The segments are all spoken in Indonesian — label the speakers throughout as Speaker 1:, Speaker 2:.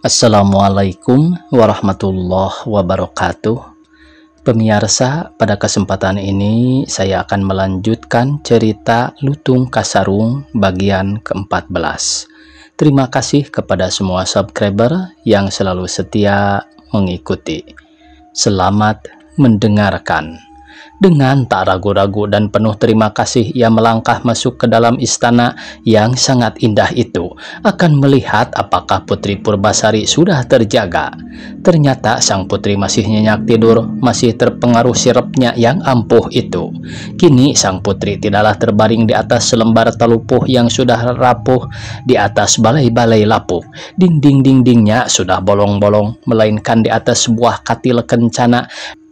Speaker 1: Assalamualaikum warahmatullahi wabarakatuh. Pemirsa, pada kesempatan ini saya akan melanjutkan cerita Lutung Kasarung bagian ke-14. Terima kasih kepada semua subscriber yang selalu setia mengikuti. Selamat mendengarkan. Dengan tak ragu-ragu dan penuh terima kasih, ia melangkah masuk ke dalam istana yang sangat indah itu, akan melihat apakah Putri Purbasari sudah terjaga. Ternyata sang putri masih nyenyak tidur, masih terpengaruh sirupnya yang ampuh itu. Kini sang putri tidaklah terbaring di atas selembar talupuh yang sudah rapuh, di atas balai-balai lapuk. Dinding-dindingnya sudah bolong-bolong, melainkan di atas sebuah katil kencana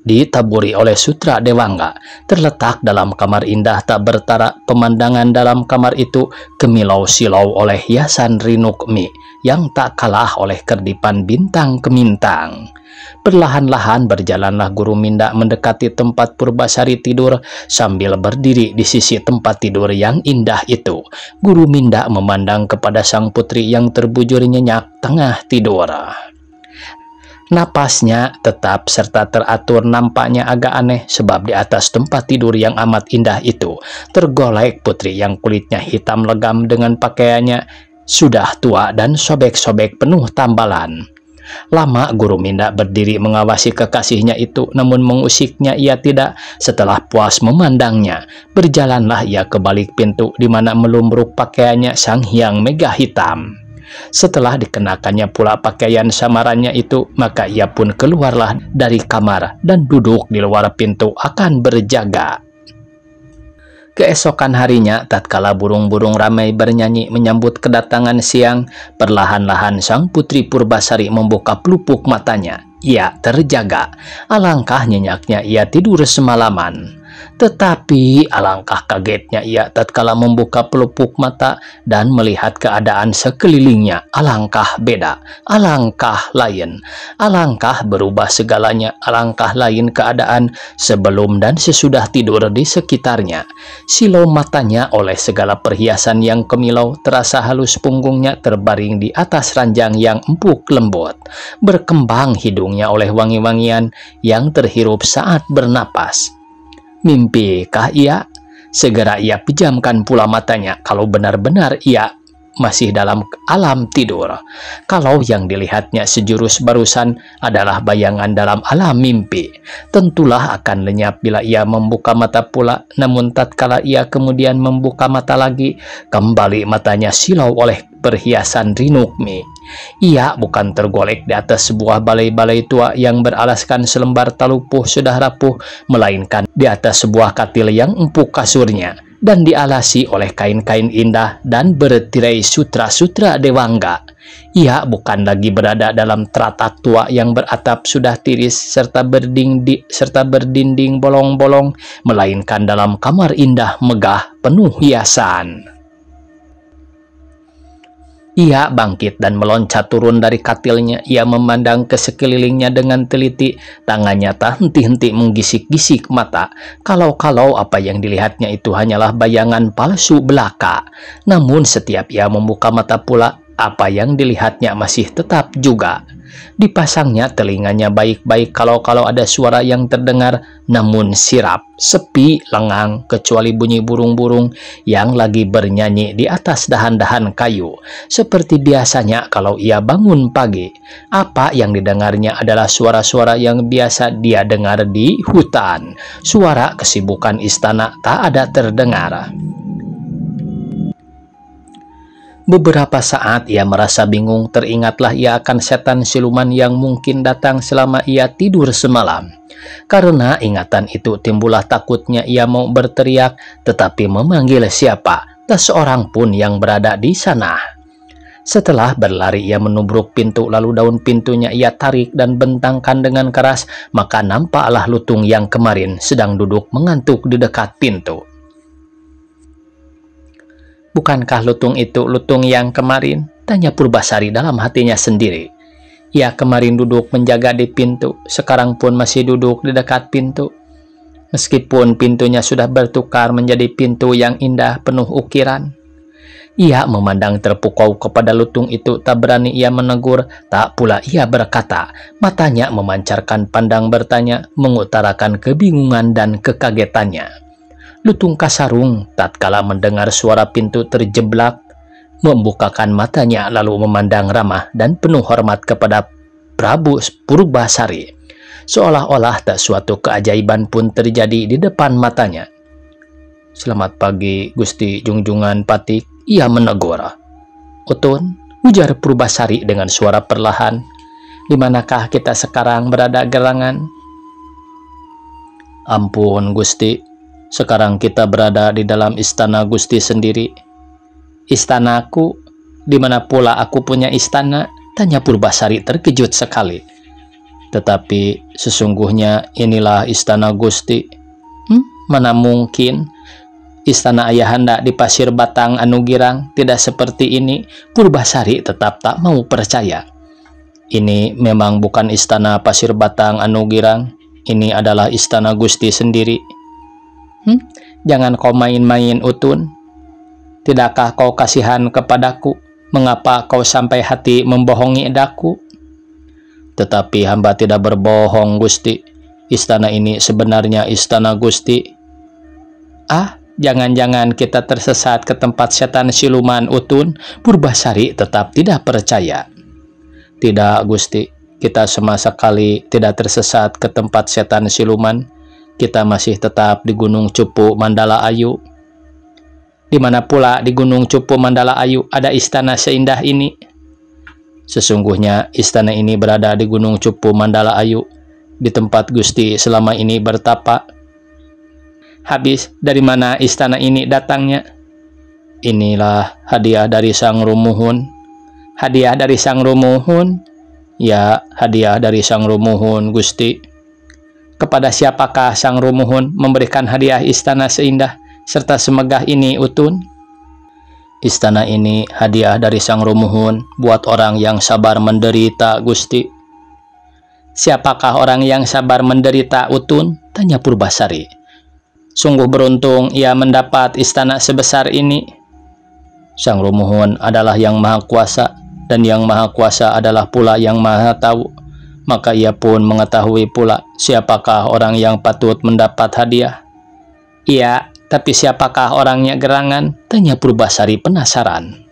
Speaker 1: ditaburi oleh sutra dewangga, terletak dalam kamar indah tak bertara. Pemandangan dalam kamar itu kemilau-silau oleh hiasan rinukmi yang tak kalah oleh kerdipan bintang kemintang. Perlahan-lahan berjalanlah Guru Minda mendekati tempat Purbasari tidur. Sambil berdiri di sisi tempat tidur yang indah itu, Guru Minda memandang kepada sang putri yang terbujur nyenyak tengah tidur. Napasnya tetap serta teratur, nampaknya agak aneh sebab di atas tempat tidur yang amat indah itu tergolek putri yang kulitnya hitam legam dengan pakaiannya sudah tua dan sobek-sobek penuh tambalan. Lama Guru Minda berdiri mengawasi kekasihnya itu, namun mengusiknya ia tidak. Setelah puas memandangnya, berjalanlah ia ke balik pintu di mana melumruk pakaiannya Sang Hyang Megah Hitam. Setelah dikenakannya pula pakaian samarannya itu, maka ia pun keluarlah dari kamar dan duduk di luar pintu akan berjaga. Keesokan harinya, tatkala burung-burung ramai bernyanyi menyambut kedatangan siang, perlahan-lahan sang putri Purbasari membuka pelupuk matanya. Ia terjaga. Alangkah nyenyaknya ia tidur semalaman. Tetapi alangkah kagetnya ia tatkala membuka pelupuk mata dan melihat keadaan sekelilingnya. Alangkah beda, alangkah lain, alangkah berubah segalanya. Alangkah lain keadaan sebelum dan sesudah tidur di sekitarnya. Silau matanya oleh segala perhiasan yang kemilau, terasa halus punggungnya terbaring di atas ranjang yang empuk lembut. Berkembang hidungnya oleh wangi-wangian yang terhirup saat bernapas. Mimpikah ia? Segera ia pejamkan pula matanya kalau benar-benar ia masih dalam alam tidur. Kalau yang dilihatnya sejurus barusan adalah bayangan dalam alam mimpi, tentulah akan lenyap bila ia membuka mata pula. Namun tatkala ia kemudian membuka mata lagi, kembali matanya silau oleh perhiasan rinukmi. Ia bukan tergolek di atas sebuah balai-balai tua yang beralaskan selembar talupuh sudah rapuh, melainkan di atas sebuah katil yang empuk kasurnya dan dialasi oleh kain-kain indah dan bertirai sutra-sutra dewangga. Ia bukan lagi berada dalam teratak tua yang beratap sudah tiris serta berdinding bolong-bolong, melainkan dalam kamar indah megah penuh hiasan. Ia bangkit dan meloncat turun dari katilnya. Ia memandang ke sekelilingnya dengan teliti. Tangannya tak henti-henti menggisik-gisik mata. Kalau-kalau apa yang dilihatnya itu hanyalah bayangan palsu belaka. Namun setiap ia membuka mata pula, apa yang dilihatnya masih tetap juga. Dipasangnya telinganya baik-baik kalau ada suara yang terdengar, namun sirap, sepi, lengang, kecuali bunyi burung-burung yang lagi bernyanyi di atas dahan-dahan kayu. Seperti biasanya kalau ia bangun pagi, apa yang didengarnya adalah suara-suara yang biasa dia dengar di hutan. Suara kesibukan istana tak ada terdengar. Beberapa saat ia merasa bingung, teringatlah ia akan setan siluman yang mungkin datang selama ia tidur semalam. Karena ingatan itu timbullah takutnya ia mau berteriak, tetapi memanggil siapa, tak seorang pun yang berada di sana. Setelah berlari ia menubruk pintu, lalu daun pintunya ia tarik dan bentangkan dengan keras, maka nampaklah Lutung yang kemarin sedang duduk mengantuk di dekat pintu. Bukankah Lutung itu Lutung yang kemarin? Tanya Purbasari dalam hatinya sendiri. Ia kemarin duduk menjaga di pintu, sekarang pun masih duduk di dekat pintu. Meskipun pintunya sudah bertukar menjadi pintu yang indah penuh ukiran. Ia memandang terpukau kepada lutung itu, tak berani ia menegur, tak pula ia berkata. Matanya memancarkan pandang bertanya, mengutarakan kebingungan dan kekagetannya. Lutung Kasarung tatkala mendengar suara pintu terjeblak, membukakan matanya lalu memandang ramah dan penuh hormat kepada Prabu Purbasari. Seolah-olah tak suatu keajaiban pun terjadi di depan matanya. "Selamat pagi, Gusti Jungjungan Patik," ia menegur. "Utun," ujar Purbasari dengan suara perlahan, "di manakah kita sekarang berada gerangan?" "Ampun, Gusti, sekarang kita berada di dalam istana Gusti sendiri." "Istanaku? Di mana pula aku punya istana?" tanya Purbasari terkejut sekali. "Tetapi sesungguhnya inilah istana Gusti." Mana mungkin? Istana ayahanda di Pasir Batang anu girang tidak seperti ini." Purbasari tetap tak mau percaya. "Ini memang bukan istana Pasir Batang anu girang. Ini adalah istana Gusti sendiri." "Jangan kau main-main, Utun. Tidakkah kau kasihan kepadaku? Mengapa kau sampai hati membohongi daku?" "Tetapi hamba tidak berbohong, Gusti. Istana ini sebenarnya istana Gusti." Jangan-jangan kita tersesat ke tempat setan siluman, Utun?" Purbasari tetap tidak percaya. "Tidak, Gusti. Kita sama sekali tidak tersesat ke tempat setan siluman. Kita masih tetap di Gunung Cupu Mandala Ayu." "Di mana pula di Gunung Cupu Mandala Ayu ada istana seindah ini?" "Sesungguhnya istana ini berada di Gunung Cupu Mandala Ayu, di tempat Gusti selama ini bertapa." "Habis dari mana istana ini datangnya?" "Inilah hadiah dari Sang Rumuhun." "Hadiah dari Sang Rumuhun?" "Ya, hadiah dari Sang Rumuhun, Gusti." "Kepada siapakah Sang Rumuhun memberikan hadiah istana seindah serta semegah ini, Utun?" "Istana ini hadiah dari Sang Rumuhun buat orang yang sabar menderita, Gusti." "Siapakah orang yang sabar menderita, Utun?" tanya Purbasari. "Sungguh beruntung ia mendapat istana sebesar ini." "Sang Rumuhun adalah yang maha kuasa, dan yang maha kuasa adalah pula yang maha tahu. Maka ia pun mengetahui pula siapakah orang yang patut mendapat hadiah." "Iya, tapi siapakah orangnya gerangan?" tanya Purbasari penasaran.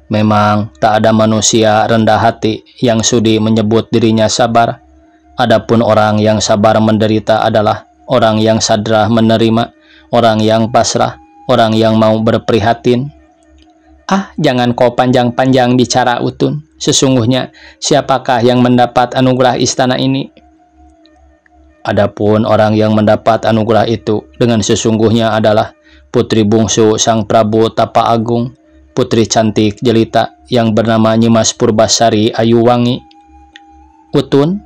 Speaker 1: Memang tak ada manusia rendah hati yang sudi menyebut dirinya sabar. Adapun orang yang sabar menderita adalah orang yang sadrah menerima, orang yang pasrah, orang yang mau berprihatin. Jangan kau panjang-panjang bicara, Utun. Sesungguhnya siapakah yang mendapat anugerah istana ini?" "Adapun orang yang mendapat anugerah itu dengan sesungguhnya adalah putri bungsu Sang Prabu Tapa Agung, putri cantik jelita yang bernama Nyimas Purbasari Ayuwangi." "Utun,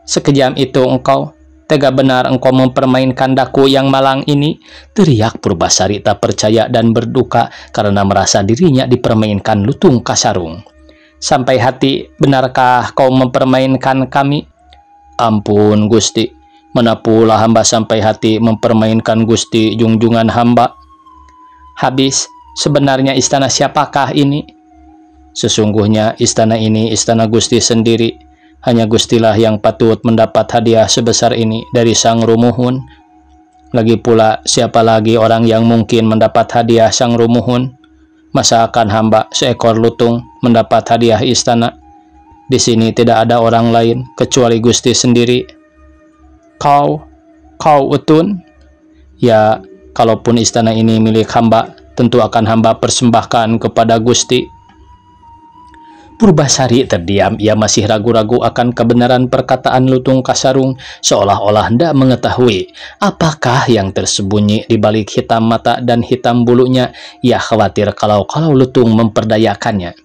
Speaker 1: sekejam itu engkau? Tega benar engkau mempermainkan daku yang malang ini?" teriak Purbasari tak percaya dan berduka karena merasa dirinya dipermainkan Lutung Kasarung. "Sampai hati benarkah kau mempermainkan kami?" "Ampun, Gusti. Mana pula hamba sampai hati mempermainkan Gusti junjungan hamba." "Habis, sebenarnya istana siapakah ini?" "Sesungguhnya istana ini istana Gusti sendiri. Hanya Gustilah yang patut mendapat hadiah sebesar ini dari Sang Rumuhun. Lagi pula, siapa lagi orang yang mungkin mendapat hadiah Sang Rumuhun? Masa akan hamba seekor lutung mendapat hadiah istana? Di sini tidak ada orang lain kecuali Gusti sendiri." Kau Utun?" "Ya, kalaupun istana ini milik hamba, tentu akan hamba persembahkan kepada Gusti." Purbasari terdiam. Ia masih ragu-ragu akan kebenaran perkataan Lutung Kasarung, seolah-olah hendak mengetahui apakah yang tersembunyi di balik hitam mata dan hitam bulunya. Ia khawatir kalau Lutung memperdayakannya.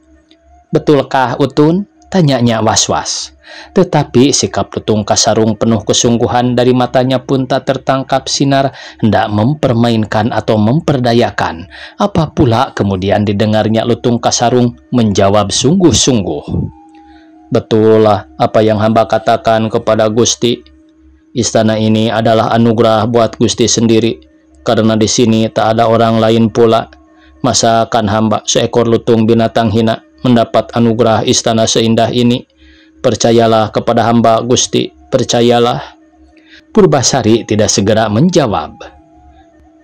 Speaker 1: "Betulkah, Utun?" tanyanya was-was. Tetapi sikap Lutung Kasarung penuh kesungguhan, dari matanya pun tak tertangkap sinar hendak mempermainkan atau memperdayakan. Apa pula kemudian didengarnya Lutung Kasarung menjawab sungguh-sungguh, "Betullah apa yang hamba katakan kepada Gusti. Istana ini adalah anugerah buat Gusti sendiri. karena di sini tak ada orang lain pula. Masakan hamba seekor lutung binatang hina mendapat anugerah istana seindah ini? Percayalah kepada hamba, Gusti, percayalah. Purbasari tidak segera menjawab.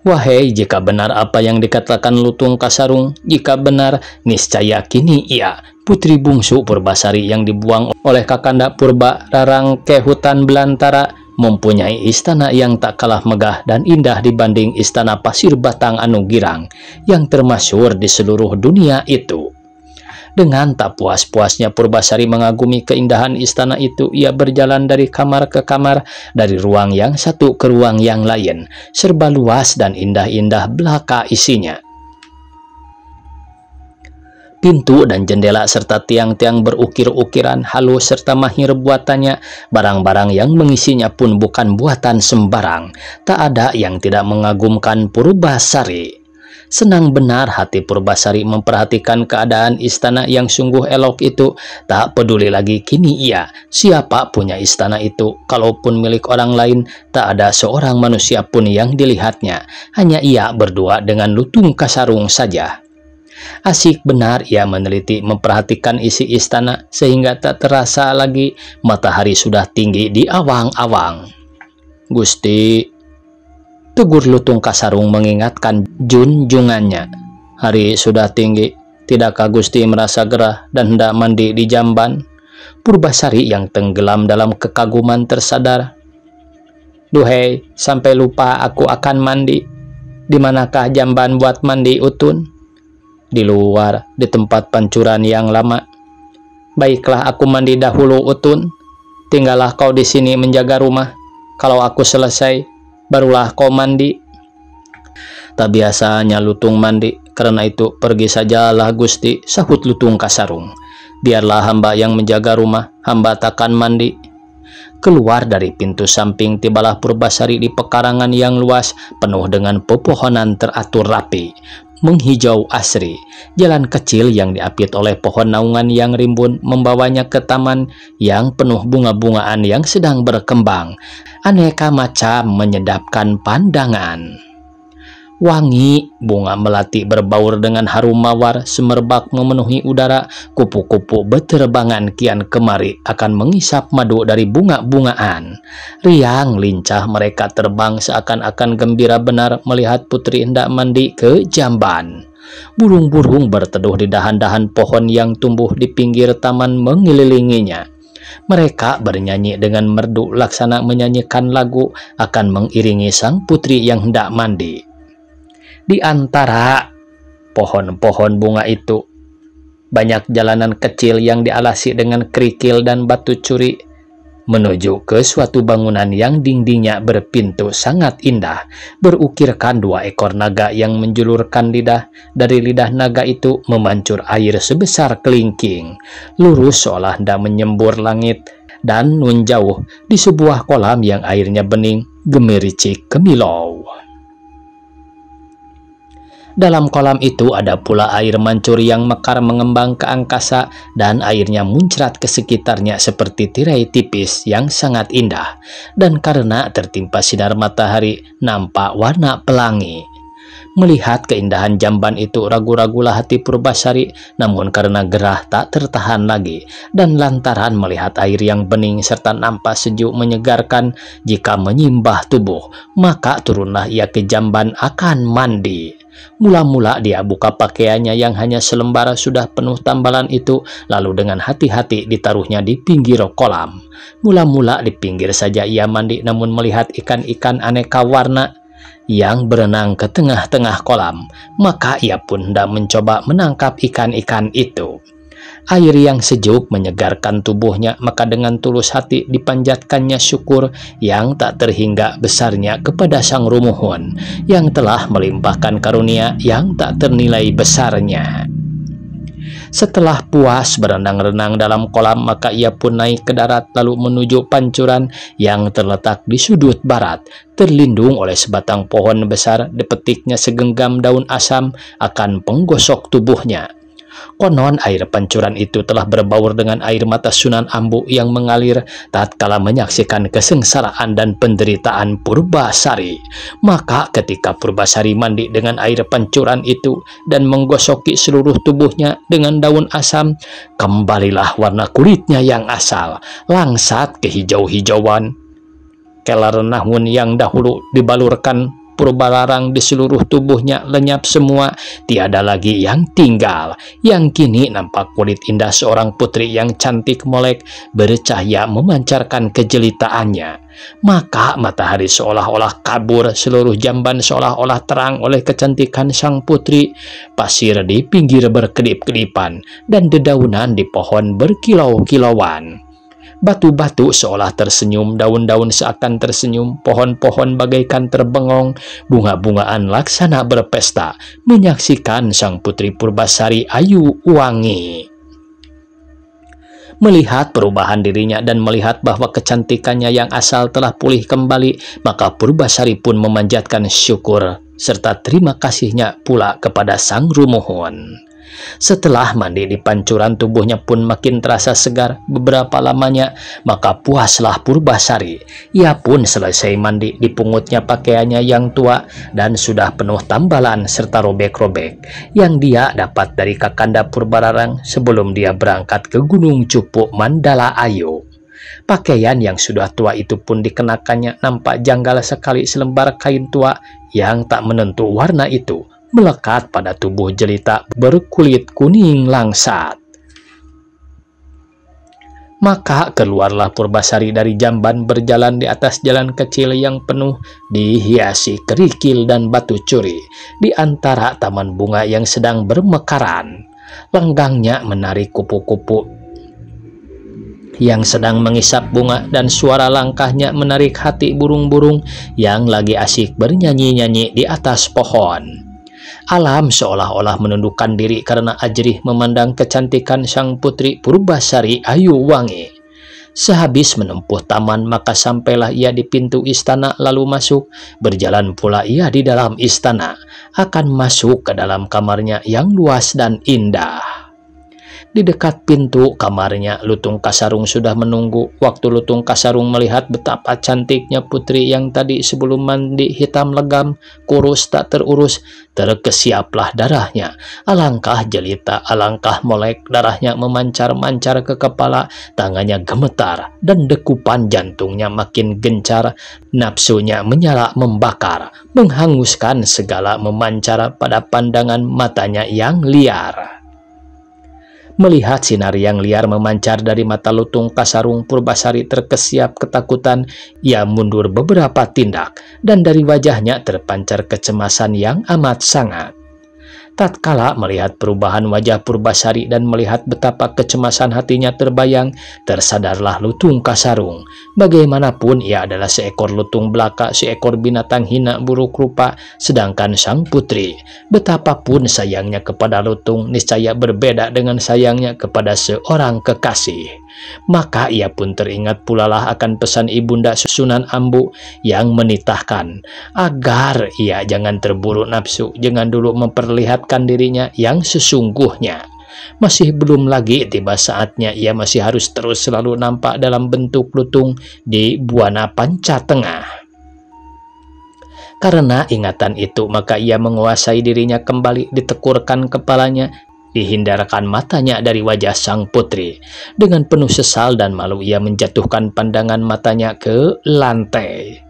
Speaker 1: Wahai, jika benar apa yang dikatakan Lutung Kasarung, jika benar, niscaya kini ia, putri bungsu Purbasari yang dibuang oleh Kakanda Purba Rarang ke hutan belantara, mempunyai istana yang tak kalah megah dan indah dibanding istana Pasir Batang Anu Girang yang termasyhur di seluruh dunia itu. Dengan tak puas-puasnya Purbasari mengagumi keindahan istana itu, ia berjalan dari kamar ke kamar, dari ruang yang satu ke ruang yang lain, serba luas dan indah-indah belaka isinya. Pintu dan jendela serta tiang-tiang berukir-ukiran halus serta mahir buatannya, barang-barang yang mengisinya pun bukan buatan sembarang. Tak ada yang tidak mengagumkan Purbasari. Senang benar hati Purbasari memperhatikan keadaan istana yang sungguh elok itu. Tak peduli lagi kini ia, siapa punya istana itu. Kalaupun milik orang lain, tak ada seorang manusia pun yang dilihatnya. Hanya ia berdua dengan Lutung Kasarung saja. Asik benar ia meneliti memperhatikan isi istana, sehingga tak terasa lagi matahari sudah tinggi di awang-awang. Gusti, tegur Lutung Kasarung mengingatkan junjungannya. Hari sudah tinggi, tidakkah Gusti merasa gerah dan hendak mandi di jamban? Purbasari yang tenggelam dalam kekaguman tersadar. Duhai, sampai lupa aku akan mandi. Di manakah jamban buat mandi, Utun? Di luar, di tempat pancuran yang lama. Baiklah, aku mandi dahulu, Utun. Tinggallah kau di sini menjaga rumah. Kalau aku selesai, barulah kau mandi. Tak biasanya Lutung mandi, karena itu pergi sajalah Gusti, sahut Lutung Kasarung. Biarlah hamba yang menjaga rumah, hamba takkan mandi. Keluar dari pintu samping, tibalah Purbasari di pekarangan yang luas, penuh dengan pepohonan teratur rapi, menghijau asri. Jalan kecil yang diapit oleh pohon naungan yang rimbun membawanya ke taman yang penuh bunga-bungaan yang sedang berkembang. Aneka macam menyedapkan pandangan. Wangi bunga melati berbaur dengan harum mawar semerbak memenuhi udara. Kupu-kupu beterbangan kian kemari akan mengisap madu dari bunga-bungaan. Riang lincah mereka terbang seakan-akan gembira benar melihat putri hendak mandi ke jamban. Burung-burung berteduh di dahan-dahan pohon yang tumbuh di pinggir taman mengelilinginya. Mereka bernyanyi dengan merdu laksana menyanyikan lagu akan mengiringi sang putri yang hendak mandi. Di antara pohon-pohon bunga itu, banyak jalanan kecil yang dialasi dengan kerikil dan batu curi menuju ke suatu bangunan yang dindingnya berpintu sangat indah, berukirkan 2 ekor naga yang menjulurkan lidah. Dari lidah naga itu memancur air sebesar kelingking, lurus seolah hendak menyembur langit dan nun jauh di sebuah kolam yang airnya bening gemericik kemilau. Dalam kolam itu ada pula air mancur yang mekar mengembang ke angkasa dan airnya muncrat ke sekitarnya seperti tirai tipis yang sangat indah. Dan karena tertimpa sinar matahari, nampak warna pelangi. Melihat keindahan jamban itu, ragu-ragulah hati Purbasari, namun karena gerah tak tertahan lagi, dan lantaran melihat air yang bening serta nampak sejuk menyegarkan jika menyimbah tubuh, maka turunlah ia ke jamban akan mandi. Mula-mula dia buka pakaiannya yang hanya selembar sudah penuh tambalan itu, lalu dengan hati-hati ditaruhnya di pinggir kolam. Mula-mula di pinggir saja ia mandi, namun melihat ikan-ikan aneka warna yang berenang ke tengah-tengah kolam, maka ia pun hendak mencoba menangkap ikan-ikan itu. Air yang sejuk menyegarkan tubuhnya, maka dengan tulus hati dipanjatkannya syukur yang tak terhingga besarnya kepada Sang Rumuhun yang telah melimpahkan karunia yang tak ternilai besarnya. Setelah puas berenang-renang dalam kolam, maka ia pun naik ke darat lalu menuju pancuran yang terletak di sudut barat. Terlindung oleh sebatang pohon besar, dipetiknya segenggam daun asam akan penggosok tubuhnya. Konon air pancuran itu telah berbaur dengan air mata Sunan Ambu yang mengalir tatkala menyaksikan kesengsaraan dan penderitaan Purbasari. Maka ketika Purbasari mandi dengan air pancuran itu dan menggosoki seluruh tubuhnya dengan daun asam, kembalilah warna kulitnya yang asal, langsat kehijau-hijauan. Kelar nahun yang dahulu dibalurkan Purbalarang di seluruh tubuhnya lenyap semua, tiada lagi yang tinggal. Yang kini nampak kulit indah seorang putri yang cantik molek bercahaya memancarkan kejelitaannya. Maka matahari seolah-olah kabur, seluruh jamban seolah-olah terang oleh kecantikan sang putri. Pasir di pinggir berkedip-kedipan dan dedaunan di pohon berkilau-kilauan. Batu-batu seolah tersenyum, daun-daun seakan tersenyum, pohon-pohon bagaikan terbengong, bunga-bungaan laksana berpesta, menyaksikan sang putri Purbasari ayu wangi. Melihat perubahan dirinya dan melihat bahwa kecantikannya yang asal telah pulih kembali, maka Purbasari pun memanjatkan syukur serta terima kasihnya pula kepada Sang Rumuhun. Setelah mandi di pancuran, tubuhnya pun makin terasa segar beberapa lamanya, maka puaslah Purbasari. Ia pun selesai mandi, dipungutnya pakaiannya yang tua dan sudah penuh tambalan serta robek-robek yang dia dapat dari Kakanda Purbalarang sebelum dia berangkat ke Gunung Cupuk Mandala Ayu. Pakaian yang sudah tua itu pun dikenakannya, nampak janggal sekali selembar kain tua yang tak menentu warna itu melekat pada tubuh jelita berkulit kuning langsat. Maka keluarlah Purbasari dari jamban, berjalan di atas jalan kecil yang penuh dihiasi kerikil dan batu curi di antara taman bunga yang sedang bermekaran. Lenggangnya menarik kupu-kupu yang sedang mengisap bunga, dan suara langkahnya menarik hati burung-burung yang lagi asyik bernyanyi-nyanyi di atas pohon. Alam seolah-olah menundukkan diri karena ajrih memandang kecantikan sang putri Purbasari ayu wangi. Sehabis menempuh taman, maka sampailah ia di pintu istana lalu masuk. Berjalan pula ia di dalam istana, akan masuk ke dalam kamarnya yang luas dan indah. Di dekat pintu kamarnya, Lutung Kasarung sudah menunggu. Waktu Lutung Kasarung melihat betapa cantiknya putri yang tadi sebelum mandi hitam legam, kurus tak terurus, terkesiaplah darahnya. Alangkah jelita, alangkah molek, darahnya memancar-mancar ke kepala, tangannya gemetar, dan dekupan jantungnya makin gencar. Nafsunya menyala membakar, menghanguskan segala, memancar pada pandangan matanya yang liar. Melihat sinar yang liar memancar dari mata Lutung Kasarung, Purbasari terkesiap ketakutan. Ia mundur beberapa tindak, dan dari wajahnya terpancar kecemasan yang amat sangat. Tatkala melihat perubahan wajah Purbasari dan melihat betapa kecemasan hatinya terbayang, tersadarlah Lutung Kasarung. Bagaimanapun ia adalah seekor lutung belaka, seekor binatang hina buruk rupa, sedangkan sang putri, betapapun sayangnya kepada lutung, niscaya berbeda dengan sayangnya kepada seorang kekasih. Maka ia pun teringat pulalah akan pesan ibunda Sunan Ambu yang menitahkan agar ia jangan terburu nafsu, jangan dulu memperlihatkan dirinya yang sesungguhnya. Masih belum lagi tiba saatnya ia masih harus terus selalu nampak dalam bentuk lutung di Buana Panca Tengah. Karena ingatan itu, maka ia menguasai dirinya kembali, ditekurkan kepalanya, dihindarkan matanya dari wajah sang putri. Dengan penuh sesal dan malu ia menjatuhkan pandangan matanya ke lantai.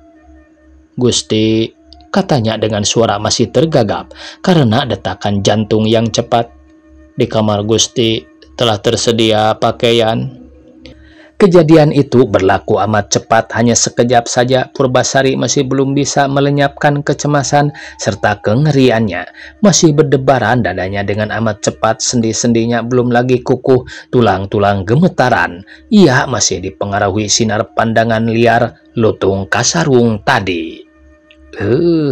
Speaker 1: "Gusti," katanya dengan suara masih tergagap karena detakan jantung yang cepat, "di kamar Gusti telah tersedia pakaian." Kejadian itu berlaku amat cepat, hanya sekejap saja. Purbasari masih belum bisa melenyapkan kecemasan serta kengeriannya. Masih berdebaran dadanya dengan amat cepat, sendi-sendinya belum lagi kukuh, tulang-tulang gemetaran. Ia masih dipengaruhi sinar pandangan liar Lutung Kasarung tadi.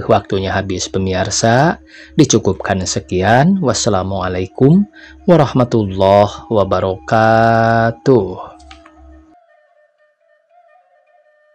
Speaker 1: Waktunya habis pemirsa. Dicukupkan sekian. Wassalamualaikum warahmatullahi wabarakatuh.